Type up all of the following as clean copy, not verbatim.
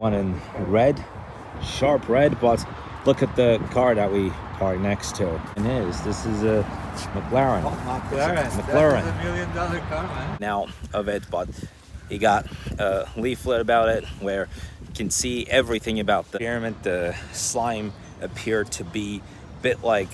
One in red, sharp red, but look at the car that we parked next to. This is a McLaren. Oh, McLaren. McLaren. That is $1 million car, man. Now of it, but he got a leaflet about it where you can see everything about the experiment. The slime appeared to be a bit like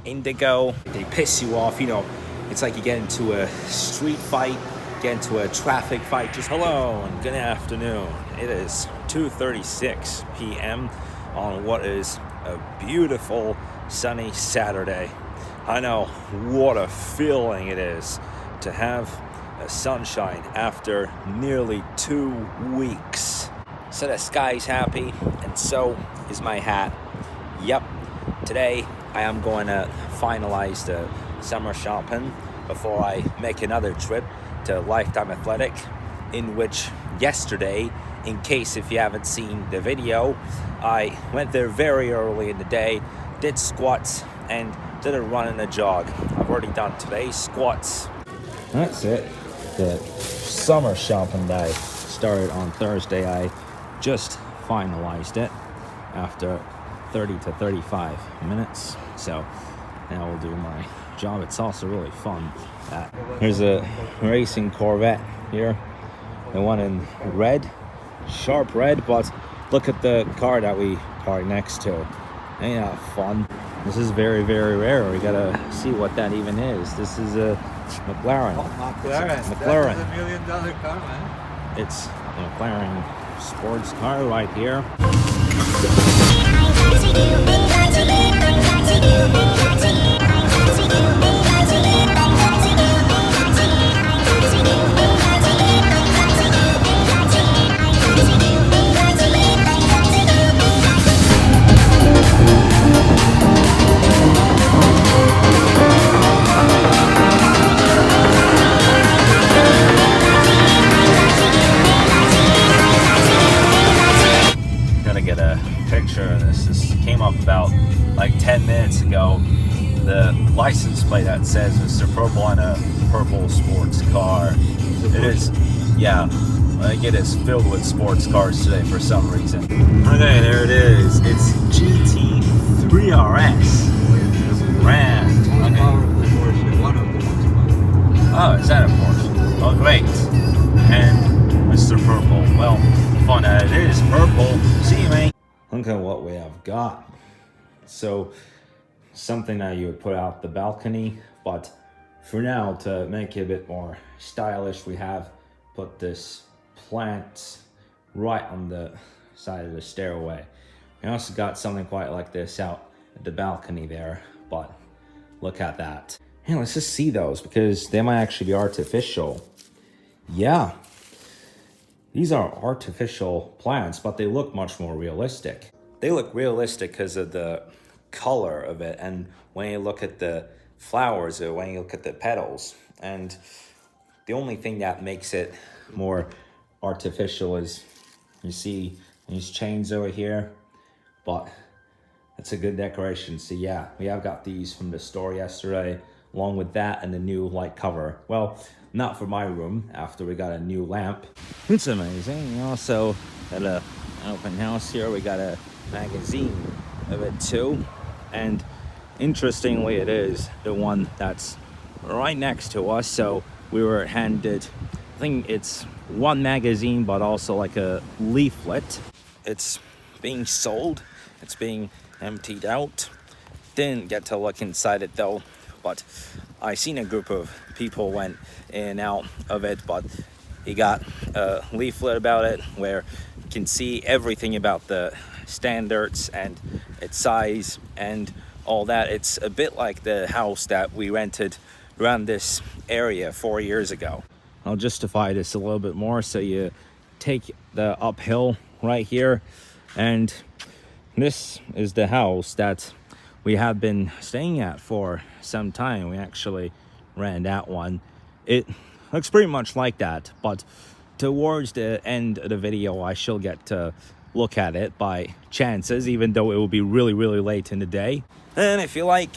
indigo. They piss you off, it's like you get into a street fight, get into a traffic fight. Just hello and good afternoon. It is 2:36 p.m. on what is a beautiful sunny Saturday. I know what a feeling it is to have a sunshine after nearly 2 weeks. So the sky's happy and so is my hat. Yep, today I am going to finalize the summer shopping before I make another trip to Lifetime Athletic, in which yesterday, in case if you haven't seen the video, I went there very early in the day, did squats and did a run and a jog. I've already done today's squats. That's it. The summer shopping day started on Thursday. I just finalized it after 30 to 35 minutes. So now we'll do my job. It's also really fun. There's a racing Corvette here. The one in red, sharp red, but look at the car that we parked next to. Ain't that fun? This is very, very rare. We gotta see what that even is. This is a McLaren. Oh, McLaren. McLaren. That is $1 million car, man. It's a McLaren sports car right here. Get a picture of this. This came up about like 10 minutes ago. The license plate that says Mr. Purple on a purple sports car. It is, yeah, like it is filled with sports cars today for some reason. Okay, there it is. It's GT3 RS. Grand. Okay. Powerful Porsche, one of the most. Oh, is that a Porsche? Oh, great. And Mr. Purple. Well, fun as it is, purple. See you, mate. Look at what we have got. So, something that you would put out the balcony, but for now, to make it a bit more stylish, we have put this plant right on the side of the stairway. We also got something quite like this out at the balcony there, but look at that. Hey, let's just see those because they might actually be artificial. Yeah. These are artificial plants, but they look much more realistic. They look realistic because of the color of it, and when you look at the flowers, or when you look at the petals, and the only thing that makes it more artificial is you see these chains over here, but it's a good decoration. So yeah, we have got these from the store yesterday, along with that and the new light cover. Well, not for my room, after we got a new lamp. It's amazing. We also had an open house here. We got a magazine of it too. And interestingly, it is the one that's right next to us. So we were handed, I think it's one magazine, but also like a leaflet. It's being sold. It's being emptied out. Didn't get to look inside it though, but I seen a group of people went in and out of it, but he got a leaflet about it where you can see everything about the standards and its size and all that. It's a bit like the house that we rented around this area 4 years ago. I'll justify this a little bit more. So you take the uphill right here, and this is the house that we have been staying at for some time. We actually ran that one. It looks pretty much like that, but towards the end of the video, I shall get to look at it by chances, even though it will be really, really late in the day. And if you like,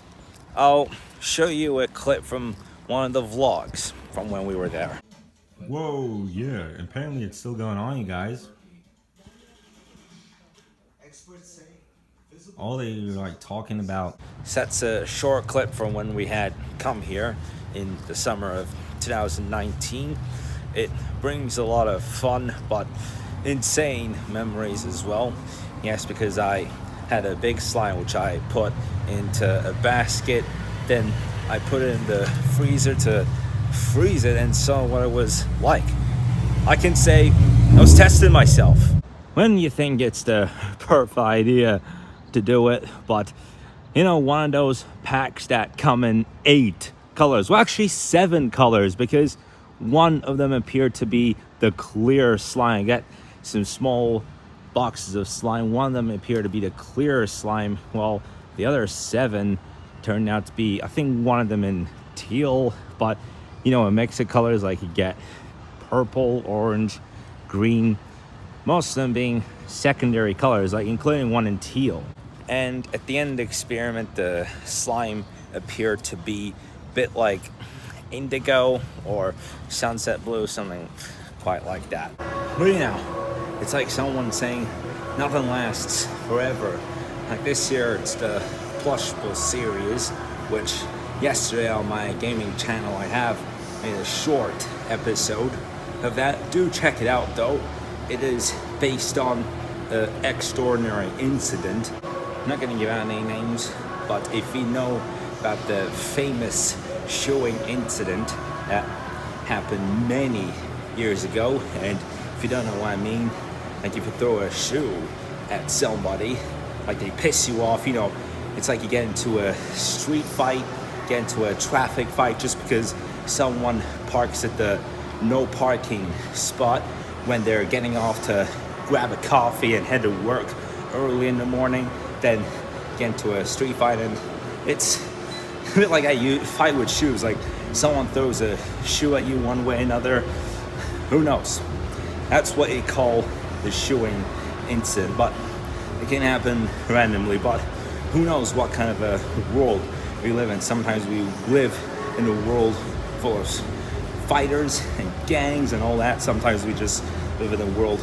I'll show you a clip from one of the vlogs from when we were there. Whoa, yeah, apparently it's still going on, you guys. all they like talking about. So that's a short clip from when we had come here in the summer of 2019. It brings a lot of fun but insane memories as well. Yes, because I had a big slime which I put into a basket, then I put it in the freezer to freeze it and saw what it was like. I can say I was testing myself. When you think it's the perfect idea to do it, but you know, one of those packs that come in 8 colors, well actually 7 colors, because one of them appeared to be the clear slime. I got some small boxes of slime, one of them appeared to be the clear slime, while the other 7 turned out to be, I think one of them in teal, but you know, a mix of colors, like you get purple, orange, green, most of them being secondary colors, like including one in teal. And at the end of the experiment, the slime appeared to be a bit like indigo or sunset blue, something quite like that. But you know, it's like someone saying nothing lasts forever. Like this year, it's the Plushable series, which yesterday on my gaming channel I have made a short episode of that. Do check it out though. It is based on an extraordinary incident. I'm not going to give out any names, but if you know about the famous shoeing incident that happened many years ago, and if you don't know what I mean, like if you throw a shoe at somebody, like they piss you off, you know, it's like you get into a street fight, get into a traffic fight just because someone parks at the no parking spot when they're getting off to grab a coffee and head to work early in the morning, then get into a street fight. And it's a bit like I fight with shoes, like someone throws a shoe at you one way or another, who knows? That's what they call the shoeing incident, but it can happen randomly. But who knows what kind of a world we live in. Sometimes we live in a world full of fighters and gangs and all that. Sometimes we just live in a world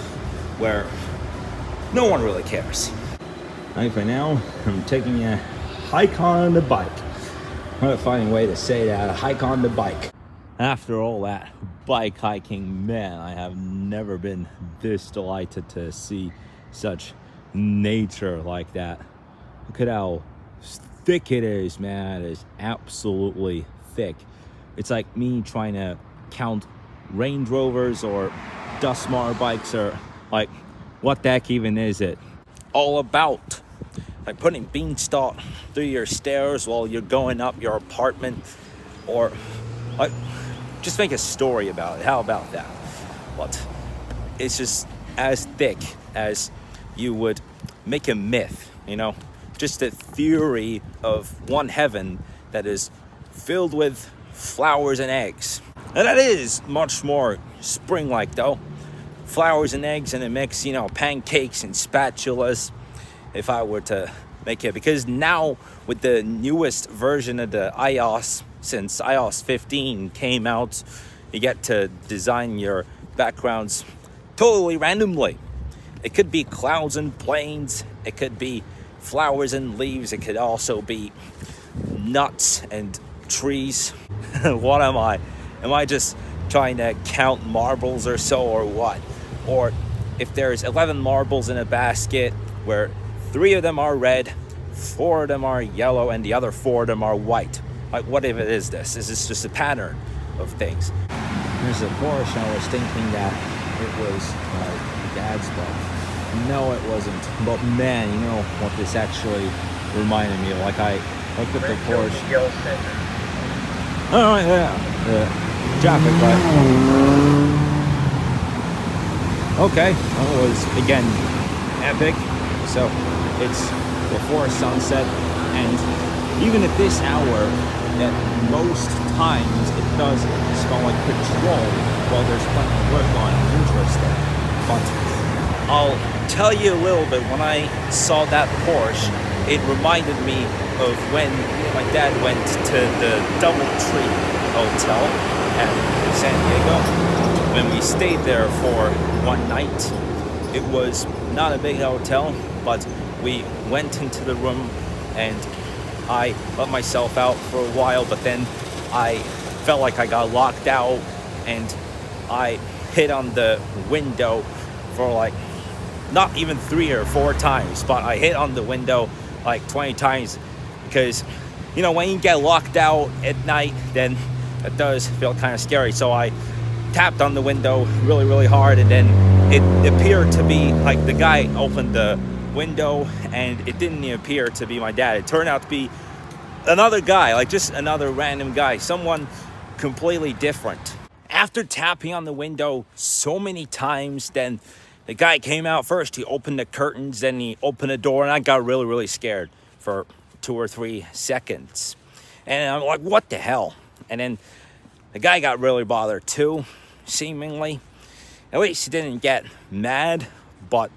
where no one really cares. Right, for now, I'm taking a hike on the bike. I'm gonna find a way to say that, a hike on the bike. After all that bike hiking, man, I have never been this delighted to see such nature like that. Look at how thick it is, man. It is absolutely thick. It's like me trying to count Range Rovers or Dustmar bikes, or like, what the heck even is it all about? Like putting beanstalk through your stairs while you're going up your apartment, or like just make a story about it. How about that? But it's just as thick as you would make a myth, you know, just a theory of one heaven that is filled with flowers and eggs. And that is much more spring-like though. Flowers and eggs in a mix, you know, pancakes and spatulas, if I were to make it. Because now with the newest version of the iOS, since iOS 15 came out, you get to design your backgrounds totally randomly. It could be clouds and planes, it could be flowers and leaves, it could also be nuts and trees. What am I? Am I just trying to count marbles or so, or what? Or if there's 11 marbles in a basket where 3 of them are red, 4 of them are yellow, and the other 4 of them are white. Like, what if it is this? Is this just a pattern of things? There's a Porsche, I was thinking that it was my dad's bike. No, it wasn't. But man, you know what this actually reminded me of? Like, I looked at the Porsche. Oh, right, yeah. Traffic light. Okay, well, it was again epic. So it's before sunset, and even at this hour, at most times it does smell like petrol while there's plenty of work on. Interesting. But I'll tell you a little bit. When I saw that Porsche, it reminded me of when my dad went to the DoubleTree Hotel at San Diego. When we stayed there for one night, it was not a big hotel, but we went into the room and I let myself out for a while, but then I felt like I got locked out and I hit on the window for like not even 3 or 4 times, but I hit on the window like 20 times because, you know, when you get locked out at night, then it does feel kind of scary. So I tapped on the window really, really hard, and then it appeared to be like the guy opened the window and it didn't appear to be my dad. It turned out to be another guy, like just another random guy, someone completely different. After tapping on the window so many times, then the guy came out first. He opened the curtains, then he opened the door, and I got really, really scared for 2 or 3 seconds. And I'm like, what the hell? And then the guy got really bothered too, seemingly. At least he didn't get mad, but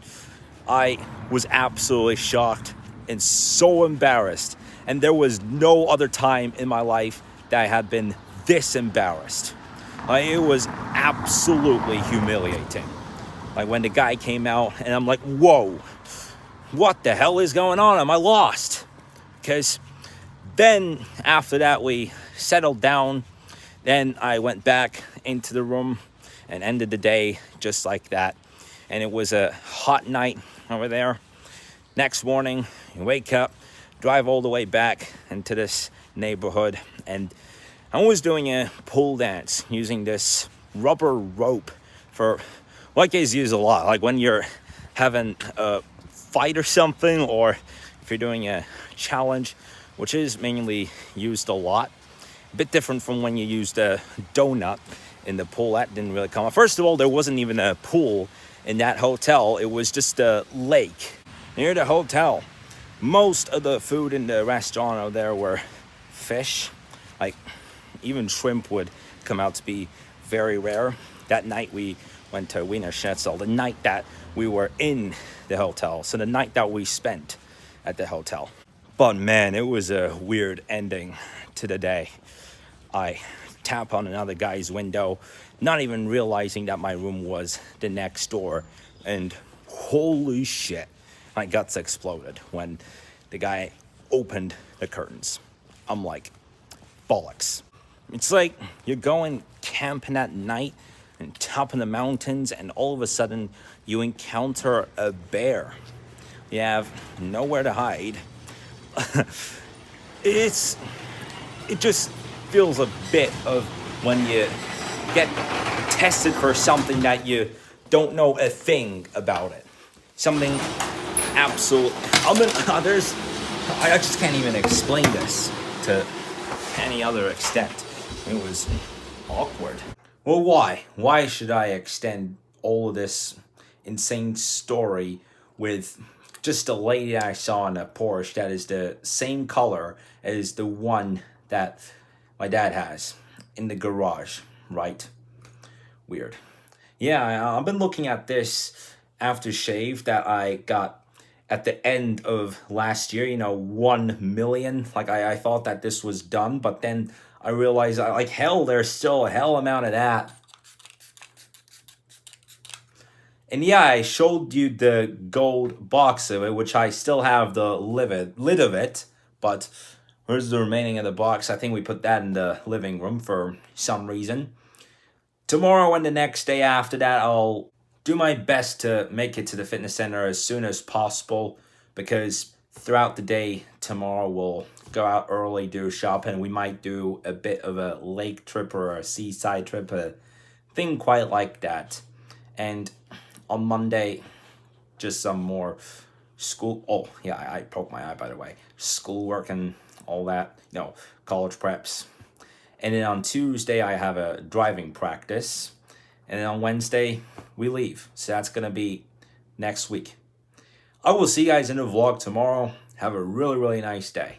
I was absolutely shocked and so embarrassed. And there was no other time in my life that I had been this embarrassed. Like, it was absolutely humiliating. Like when the guy came out and I'm like, whoa, what the hell is going on? Am I lost? Because then after that we settled down. Then I went back into the room and ended the day just like that. And it was a hot night over there. Next morning, you wake up, drive all the way back into this neighborhood, and I was doing a pole dance using this rubber rope for what guys use a lot, like when you're having a fight or something, or if you're doing a challenge, which is mainly used a lot. A bit different from when you used a donut in the pool. That didn't really come up. First of all, there wasn't even a pool in that hotel. It was just a lake near the hotel. Most of the food in the restaurant out there were fish. Like even shrimp would come out to be very rare. That night we went to Wiener Schnitzel, the night that we were in the hotel. So the night that we spent at the hotel. But man, it was a weird ending to the day. I tap on another guy's window, not even realizing that my room was the next door. And holy shit, my guts exploded when the guy opened the curtains. I'm like, bollocks. It's like you're going camping at night on top of the mountains and all of a sudden you encounter a bear. You have nowhere to hide. It just feels a bit of when you get tested for something that you don't know a thing about it. Something absolute. I just can't even explain this to any other extent. It was awkward. Well, why? Why should I extend all of this insane story with just a lady I saw in a Porsche that is the same color as the one that my dad has in the garage, right? Weird. Yeah, I've been looking at this aftershave that I got at the end of last year, 1 million. Like I thought that this was done, but then I realized there's still a hell amount of that. And yeah, I showed you the gold box of it, which I still have the lid of it, but where's the remaining of the box? I think we put that in the living room for some reason. Tomorrow and the next day after that, I'll do my best to make it to the fitness center as soon as possible, because throughout the day tomorrow we'll go out early, do shopping. We might do a bit of a lake trip or a seaside trip, a thing quite like that. And on Monday, just some more school. Oh, yeah, I broke my eye, by the way. Schoolwork and all that, college preps. And then on Tuesday, I have a driving practice. And then on Wednesday, we leave. So that's going to be next week. I will see you guys in the vlog tomorrow. Have a really, really nice day.